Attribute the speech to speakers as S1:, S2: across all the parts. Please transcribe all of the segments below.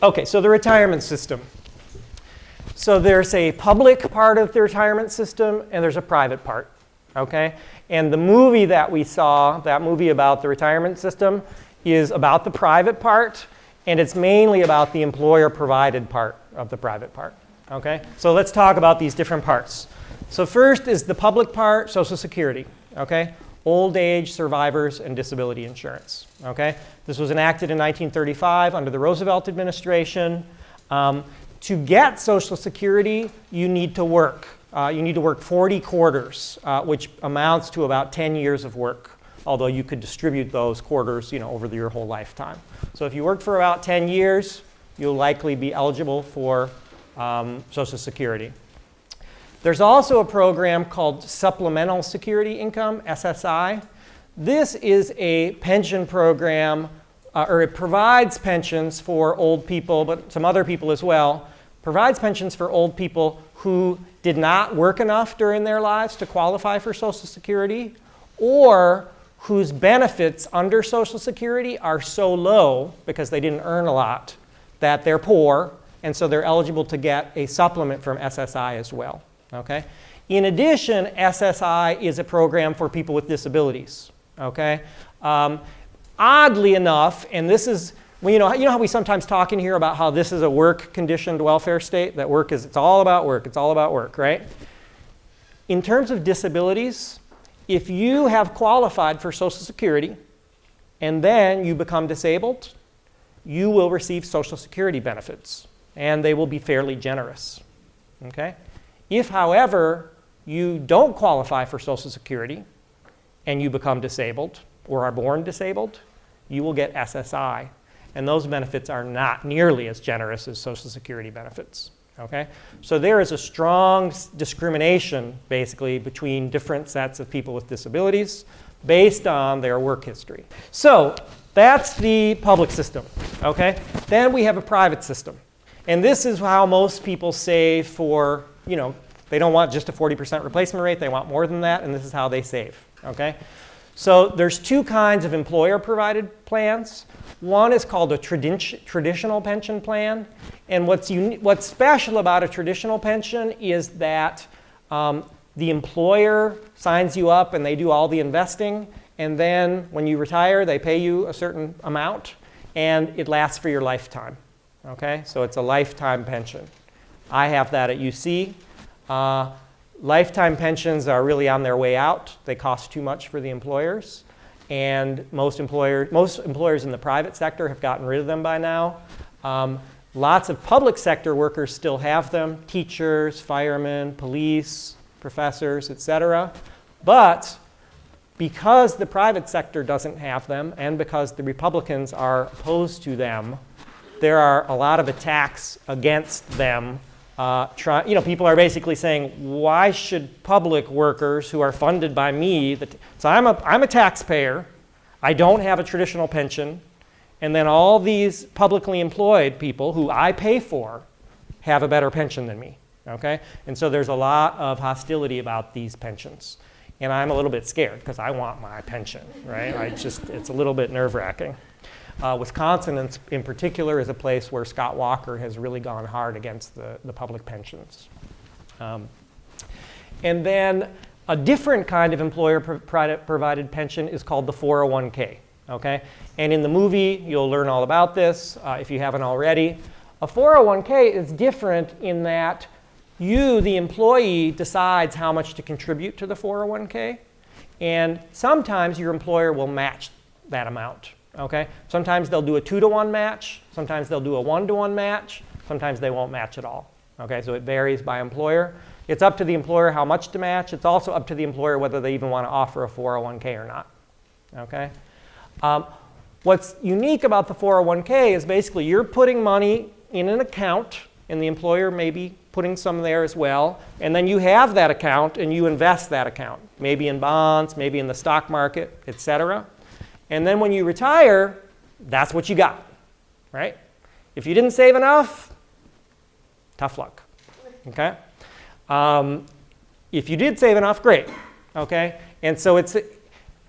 S1: Okay, so the retirement system. So there's a public part of the retirement system, and there's a private part, okay? And the movie that we saw, that movie about the retirement system, is about the private part, and it's mainly about the employer-provided part of the private part, okay? So let's talk about these different parts. So first is the public part, Social Security, okay? Old age, survivors, and disability insurance, okay? This was enacted in 1935 under the Roosevelt administration. To get Social Security, you need to work. You need to work 40 quarters, which amounts to about 10 years of work, although you could distribute those quarters, over your whole lifetime. So if you work for about 10 years, you'll likely be eligible for Social Security. There's also a program called Supplemental Security Income, SSI. This is a pension program, or it provides pensions for old people, but some other people as well. Provides pensions for old people who did not work enough during their lives to qualify for Social Security, or whose benefits under Social Security are so low because they didn't earn a lot that they're poor, and so they're eligible to get a supplement from SSI as well. Okay? In addition, SSI is a program for people with disabilities. Okay? Oddly enough, and this is, well, you know how we sometimes talk in here about how this is a work-conditioned welfare state? That work is, it's all about work, right? In terms of disabilities, if you have qualified for Social Security and then you become disabled, you will receive Social Security benefits, and they will be fairly generous. Okay? If, however, you don't qualify for Social Security and you become disabled or are born disabled, you will get SSI. And those benefits are not nearly as generous as Social Security benefits. Okay? So there is a strong discrimination, basically, between different sets of people with disabilities based on their work history. So that's the public system. Okay? Then we have a private system. And this is how most people save for, they don't want just a 40% replacement rate, they want more than that, and this is how they save, okay? So there's two kinds of employer-provided plans. One is called a traditional pension plan, and what's special about a traditional pension is that the employer signs you up and they do all the investing, and then when you retire, they pay you a certain amount, and it lasts for your lifetime. Okay, so it's a lifetime pension. I have that at UC. Lifetime pensions are really on their way out. They cost too much for the employers. And most employers in the private sector have gotten rid of them by now. Lots of public sector workers still have them, teachers, firemen, police, professors, etc. But because the private sector doesn't have them, and because the Republicans are opposed to them, there are a lot of attacks against them. People are basically saying, why should public workers who are funded by me, so I'm a taxpayer, I don't have a traditional pension, and then all these publicly employed people who I pay for have a better pension than me, okay? And so there's a lot of hostility about these pensions. And I'm a little bit scared because I want my pension, right? It's a little bit nerve-wracking. Wisconsin, in particular, is a place where Scott Walker has really gone hard against the public pensions. And then a different kind of employer-provided pension is called the 401k. Okay? And in the movie, you'll learn all about this if you haven't already. A 401k is different in that you, the employee, decides how much to contribute to the 401k. And sometimes your employer will match that amount. Okay? Sometimes they'll do a 2-to-1 match. Sometimes they'll do a 1-to-1 match. Sometimes they won't match at all. Okay? So it varies by employer. It's up to the employer how much to match. It's also up to the employer whether they even want to offer a 401k or not. Okay? What's unique about the 401k is basically you're putting money in an account, and the employer may be putting some there as well, and then you have that account and you invest that account, maybe in bonds, maybe in the stock market, etc. And then when you retire, that's what you got, right? If you didn't save enough, tough luck, okay? If you did save enough, great, okay? And so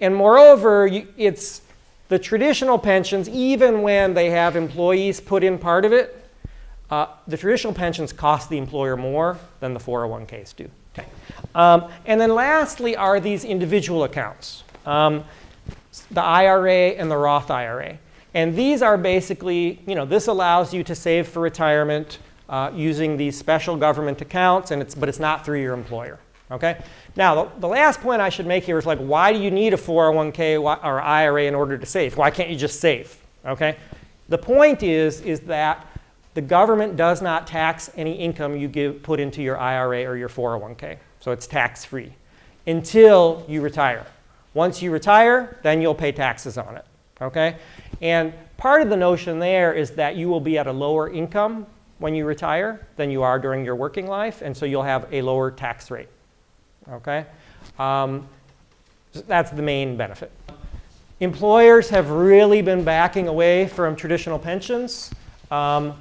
S1: and moreover, it's the traditional pensions, even when they have employees put in part of it, The traditional pensions cost the employer more than the 401ks do. Okay. And then lastly are these individual accounts, the IRA and the Roth IRA. And these are basically, this allows you to save for retirement using these special government accounts, but it's not through your employer. Okay? Now, the last point I should make here is like, why do you need a 401k or IRA in order to save? Why can't you just save? Okay? The point is that the government does not tax any income you put into your IRA or your 401k. So it's tax-free until you retire. Once you retire, then you'll pay taxes on it. Okay? And part of the notion there is that you will be at a lower income when you retire than you are during your working life, and so you'll have a lower tax rate. Okay? That's the main benefit. Employers have really been backing away from traditional pensions. So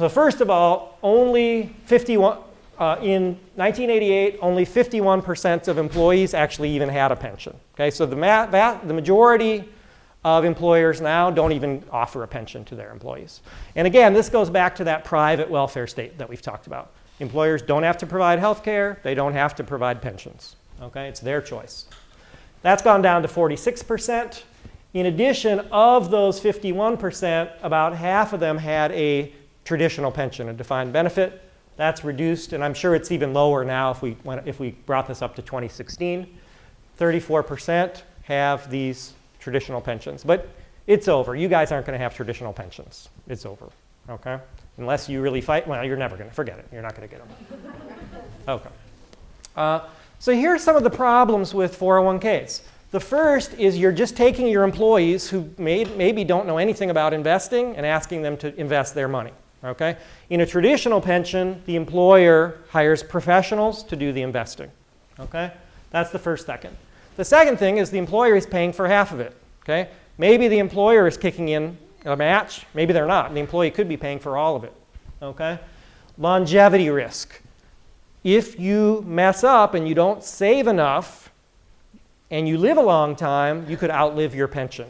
S1: first of all, only 51, in 1988, only 51% of employees actually even had a pension. Okay? So the majority of employers now don't even offer a pension to their employees. And again, this goes back to that private welfare state that we've talked about. Employers don't have to provide health care. They don't have to provide pensions. Okay? It's their choice. That's gone down to 46%. In addition, of those 51%, about half of them had a traditional pension, a defined benefit. That's reduced, and I'm sure it's even lower now if we brought this up to 2016. 34% have these traditional pensions. But it's over. You guys aren't going to have traditional pensions. It's over. Okay? Unless you really fight. Well, you're never going to forget it. You're not going to get them. Okay. So here's some of the problems with 401ks. The first is you're just taking your employees who maybe don't know anything about investing and asking them to invest their money. Okay? In a traditional pension, the employer hires professionals to do the investing. Okay? That's the first second. The second thing is the employer is paying for half of it. Okay? Maybe the employer is kicking in a match. Maybe they're not. The employee could be paying for all of it. Okay? Longevity risk. If you mess up and you don't save enough and you live a long time, you could outlive your pension.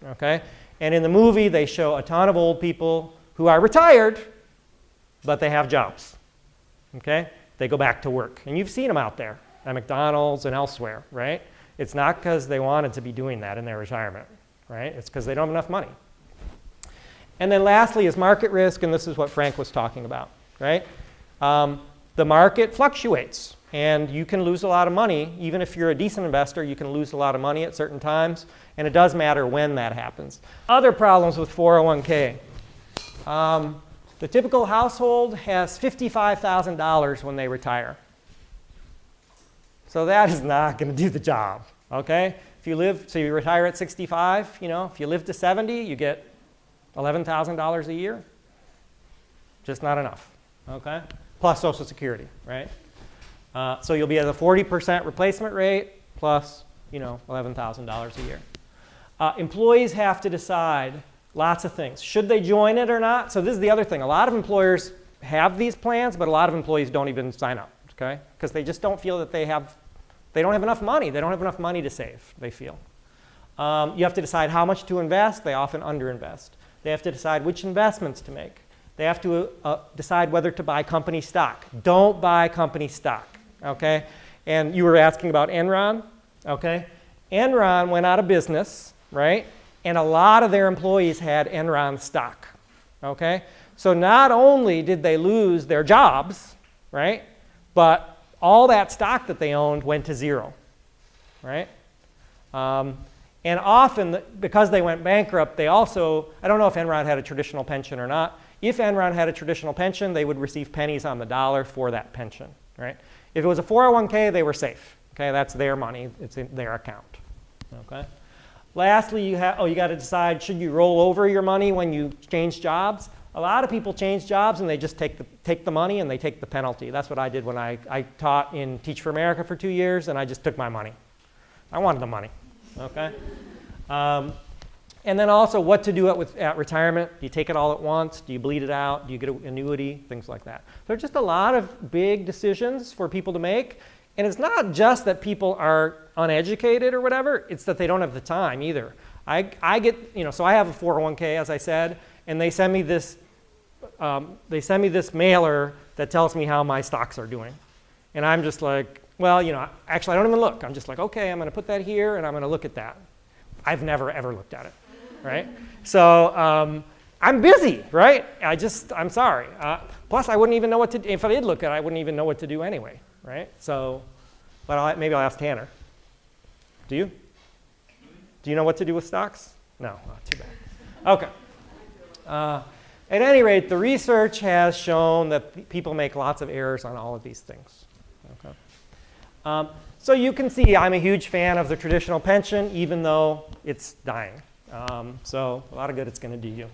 S1: Okay? And in the movie, they show a ton of old people who are retired, but they have jobs. Okay? They go back to work. And you've seen them out there at McDonald's and elsewhere, right? It's not because they wanted to be doing that in their retirement, right? It's because they don't have enough money. And then lastly is market risk, and this is what Frank was talking about, right? The market fluctuates, and you can lose a lot of money. Even if you're a decent investor, you can lose a lot of money at certain times, and it does matter when that happens. Other problems with 401k. The typical household has $55,000 when they retire. So that is not going to do the job, okay? If you retire at 65, if you live to 70, you get $11,000 a year. Just not enough, okay? Plus Social Security, right? So you'll be at a 40% replacement rate plus, $11,000 a year. Employees have to decide lots of things. Should they join it or not? So this is the other thing. A lot of employers have these plans, but a lot of employees don't even sign up, okay? Because they just don't feel that they don't have enough money. They don't have enough money to save, they feel. You have to decide how much to invest. They often underinvest. They have to decide which investments to make. They have to decide whether to buy company stock. Don't buy company stock, okay? And you were asking about Enron, okay? Enron went out of business, right? And a lot of their employees had Enron stock, okay? So not only did they lose their jobs, right? But all that stock that they owned went to zero, right? And often, because they went bankrupt, they also, I don't know if Enron had a traditional pension or not. If Enron had a traditional pension, they would receive pennies on the dollar for that pension, right? If it was a 401k, they were safe, okay? That's their money. It's in their account, okay? Lastly, you got to decide, should you roll over your money when you change jobs? A lot of people change jobs and they just take the money and they take the penalty. That's what I did when I taught in Teach for America for 2 years, and I just took my money. I wanted the money, okay? And then also what to do at retirement. Do you take it all at once? Do you bleed it out? Do you get an annuity? Things like that. There are just a lot of big decisions for people to make. And it's not just that people are uneducated or whatever. It's that they don't have the time either. I get, so I have a 401k, as I said, and they send me this they send me this mailer that tells me how my stocks are doing. And I'm just like, well, actually, I don't even look. I'm just like, OK, I'm going to put that here, and I'm going to look at that. I've never, ever looked at it, right? So I'm busy, right? I'm sorry. Plus, I wouldn't even know what to do. If I did look at it, I wouldn't even know what to do anyway, right? So maybe I'll ask Tanner. Do you? Do you know what to do with stocks? No, not too bad. OK. At any rate, the research has shown that people make lots of errors on all of these things. Okay. So you can see I'm a huge fan of the traditional pension, even though it's dying. So a lot of good it's going to do you.